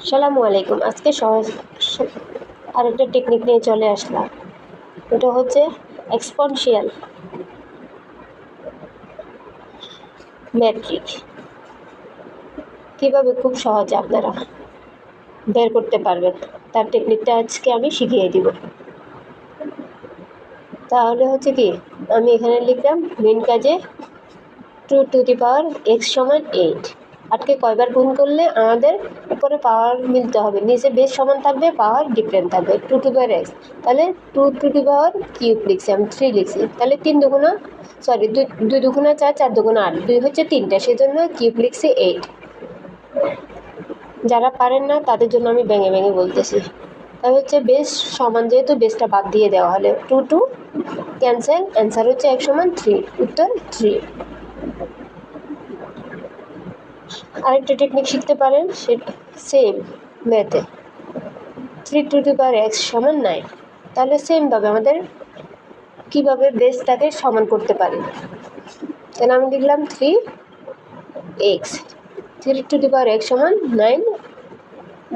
আসসালামু আলাইকুম। আজকে সহজ আরেকটা টেকনিক নিয়ে চলে আসলাম। এটা হচ্ছে এক্সপোনেনশিয়াল ম্যাট্রিক। কীভাবে খুব সহজে আপনারা বের করতে পারবেন তার টেকনিকটা আজকে আমি শিখিয়ে দিব। তাহলে হচ্ছে কি, আমি এখানে লিখলাম মেন কাজে 2 = x = 8। আটকে কয়বার গুণ করলে আমাদের উপরে পাওয়ার মিলতে হবে, নিচে বেস সমান থাকবে, পাওয়ার ডিফারেন্ট থাকবে 2x। তাহলে 2³ লিখছি, আমি 3 লিখছি। তাহলে 2 দুগুণা 4, 4 দুগুণা 8, 2 হচ্ছে 3টা, সেজন্য কিউব লিখছি 8। যারা পারেন না তাদের জন্য আমি ভেঙে ভেঙে বলতেছি। তাহলে হচ্ছে বেস সমান, যেহেতু বেসটা বাদ দিয়ে দেওয়া হলে 2 ক্যান্সেল, অ্যান্সার হচ্ছে x = 3, উত্তর 3। আরেকটা টেকনিক শিখতে পারেন, সেটা সেম ম্যাথে 3x = 9। তাহলে সেমভাবে আমাদের কীভাবে বেসটাকে সমান করতে পারি। তাহলে আমি লিখলাম 3x = 9,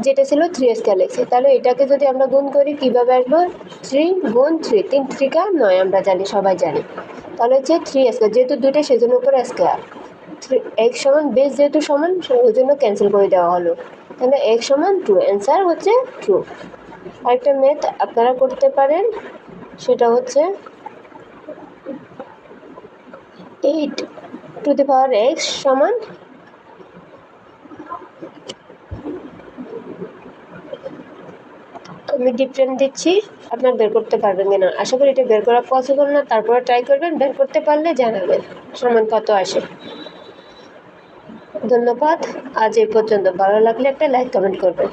যেটা ছিল 3 স্কয়ার লিখছি। তাহলে এটাকে যদি আমরা গুণ করি কীভাবে আসবো, 3 গুণ 3, 3 3 9, আমরা জানি, সবাই জানি। তাহলে হচ্ছে 3 স্কয়ার, যেহেতু দুইটা সেজন্য উপরে স্কয়ার। x সমান বেস যেহেতু সমান, ওই জন্য ক্যান্সেল করে দেওয়া হলো। তাহলে x = 2, অ্যান্সার হচ্ছে 2। আরেকটা ম্যাথ আপনারা করতে পারেন, সেটা হচ্ছে 8x সমান, আমি ডিফারেন্ট দিচ্ছি, আপনারা বের করতে পারবেন কিনা। আশা করি এটা বের করা পসিবল না, তারপরে ট্রাই করবেন, বের করতে পারলে জানাবেন সমান কত আসে। ধন্যবাদ। আজ এই পর্যন্ত। ভালো লাগলে একটা লাইক কমেন্ট করবেন।